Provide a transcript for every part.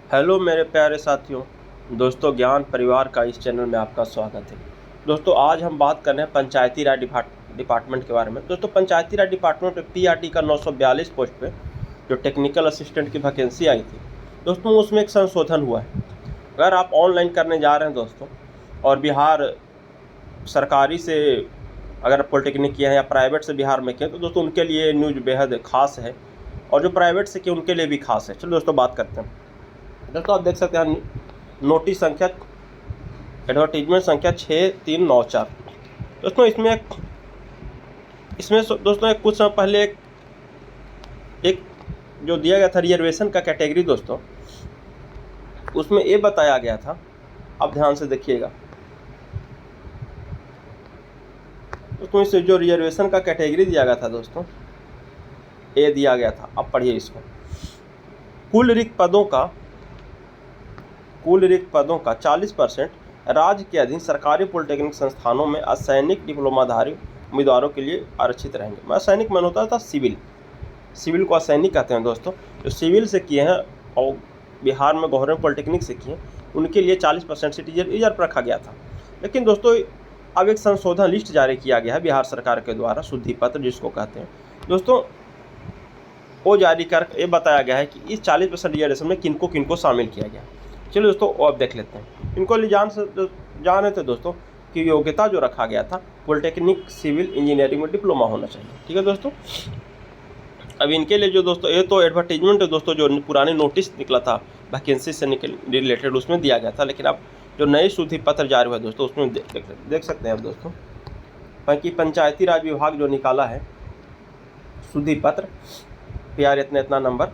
Hello मेरे प्यारे साथियों, दोस्तों ज्ञान परिवार का इस चैनल में आपका स्वागत है। दोस्तों आज हम बात कर रहे हैं पंचायती राज डिपार्टमेंट के बारे में। दोस्तों पंचायती राज डिपार्टमेंट में पीआरटी का 942 पोस्ट पे जो टेक्निकल असिस्टेंट की वैकेंसी आई थी दोस्तों, उसमें एक संशोधन हुआ है। अगर आप ऑनलाइन करने जा रहे हैं दोस्तों और बिहार सरकारी से अगर पॉलिटेक्निक किए हैं या प्राइवेट से बिहार में किए तो दोस्तों उनके लिए न्यूज बेहद खास है, और जो प्राइवेट से किए उनके लिए भी खास है। चलो दोस्तों बात करते हैं। दोस्तों आप देख सकते हैं नोटिस संख्या एडवर्टीजमेंट संख्या 6394। दोस्तों इसमें दोस्तों कुछ समय पहले एक जो दिया गया था रिजर्वेशन का कैटेगरी दोस्तों, उसमें ये बताया गया था, आप ध्यान से देखिएगा दोस्तों। इसे जो रिजर्वेशन का कैटेगरी दिया गया था दोस्तों, ये दिया गया था, अब पढ़िए इसको। कुल रिक्त पदों का 40% राज्य के अधीन सरकारी पॉलिटेक्निक संस्थानों में असैनिक डिप्लोमाधारी उम्मीदवारों के लिए आरक्षित रहेंगे। मैं असैनिक मन होता था सिविल को असैनिक कहते हैं दोस्तों। जो सिविल से किए हैं और बिहार में गवर्नमेंट पॉलिटेक्निक से किए उनके लिए 40% सीट रिजर्व रखा गया था। लेकिन दोस्तों अब एक संशोधन लिस्ट जारी किया गया है बिहार सरकार के द्वारा, शुद्धि पत्र जिसको कहते हैं दोस्तों, वो जारी कर ये बताया गया है कि इस 40% रिजर्वेशन में किनको किनको शामिल किया गया। चलिए दोस्तों वो अब देख लेते हैं। इनको लिए जान रहे थे दोस्तों कि योग्यता जो रखा गया था पॉलिटेक्निक सिविल इंजीनियरिंग में डिप्लोमा होना चाहिए। ठीक है दोस्तों, अब इनके लिए जो दोस्तों ये तो एडवर्टीजमेंट है दोस्तों, जो पुराने नोटिस निकला था वैकेंसी से रिलेटेड उसमें दिया गया था, लेकिन अब जो नई शुद्धि पत्र जारी हुआ दोस्तों उसमें देख सकते हैं अब दोस्तों, बाकी पंचायती राज विभाग जो निकाला है शुद्धि पत्र PR इतना नंबर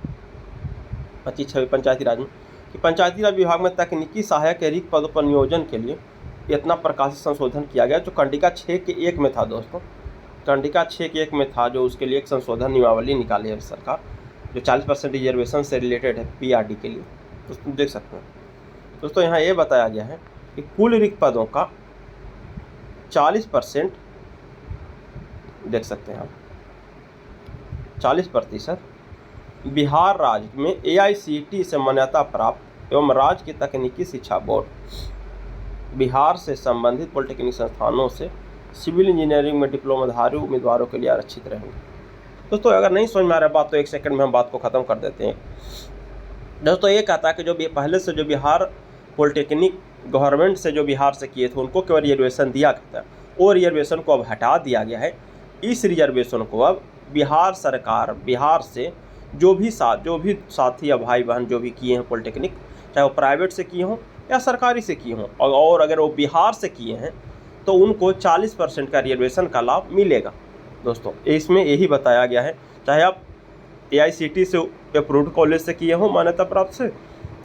25/26 पंचायती राज में कि पंचायती राज विभाग में तकनीकी सहायक के रिक्त पदों पर नियोजन के लिए इतना प्रकाशित संशोधन किया गया जो कंडिका 6(1) में था दोस्तों। कंडिका 6(1) में था, जो उसके लिए एक संशोधन नियमावली निकाली है सरकार, जो 40% रिजर्वेशन से रिलेटेड है PRD के लिए। दोस्तों देख सकते हैं दोस्तों, यहाँ ये बताया गया है कि कुल रिक्त पदों का 40% देख सकते हैं आप 40% बिहार राज्य में AICTE से मान्यता प्राप्त एवं राज्य की तकनीकी शिक्षा बोर्ड बिहार से संबंधित पॉलिटेक्निक संस्थानों से सिविल इंजीनियरिंग में डिप्लोमाधारी उम्मीदवारों के लिए आरक्षित रहेंगे। दोस्तों अगर नहीं समझ में आ रहा बात तो 1 सेकंड में हम बात को ख़त्म कर देते हैं। दोस्तों ये कहता है कि जो पहले से जो बिहार पॉलिटेक्निक गवर्नमेंट से जो बिहार से किए थे उनको केवल रिजर्वेशन दिया गया था, वो रिजर्वेशन को अब हटा दिया गया है। इस रिजर्वेशन को अब बिहार सरकार बिहार से जो भी साथी या भाई बहन जो भी किए हैं पॉलिटेक्निक, चाहे वो प्राइवेट से किए हों या सरकारी से किए हों, और अगर वो बिहार से किए हैं तो उनको 40% का रिजर्वेशन का लाभ मिलेगा। दोस्तों इसमें यही बताया गया है, चाहे आप AICTE से अप्रूव्ड कॉलेज से किए हों मान्यता प्राप्त से,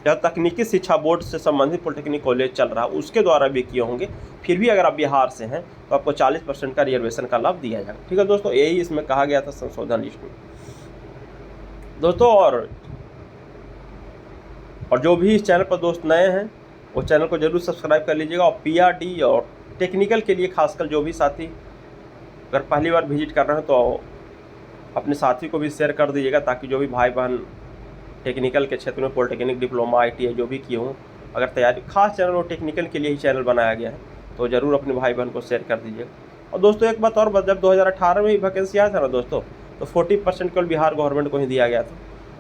या तकनीकी शिक्षा बोर्ड से संबंधित पॉलिटेक्निक कॉलेज चल रहा है उसके द्वारा भी किए होंगे, फिर भी अगर आप बिहार से हैं तो आपको 40% का रिजर्वेशन का लाभ दिया जाएगा। ठीक है दोस्तों, यही इसमें कहा गया था संशोधन लिस्ट में दोस्तों। और जो भी इस चैनल पर दोस्त नए हैं वो चैनल को जरूर सब्सक्राइब कर लीजिएगा, और PRD और टेक्निकल के लिए खासकर जो भी साथी अगर पहली बार विजिट कर रहे हैं तो अपने साथी को भी शेयर कर दीजिएगा, ताकि जो भी भाई बहन टेक्निकल के क्षेत्र में पॉलिटेक्निक डिप्लोमा ITI जो भी किए हों, अगर तैयारी खास चैनल और टेक्निकल के लिए ही चैनल बनाया गया है तो ज़रूर अपने भाई बहन को शेयर कर दीजिएगा। और दोस्तों एक बात और, जब 2018 में ही वैकेंसी आया था ना दोस्तों, तो 40% केवल बिहार गवर्नमेंट को ही दिया गया था,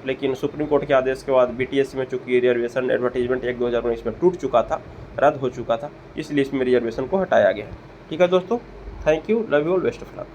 लेकिन सुप्रीम कोर्ट के आदेश के बाद BTS में चूँकि रिजर्वेशन एडवर्टीजमेंट 1/2019 में टूट चुका था, रद्द हो चुका था, इसलिए इसमें रिजर्वेशन को हटाया गया है। ठीक है दोस्तों, thank you, love you all, best of luck.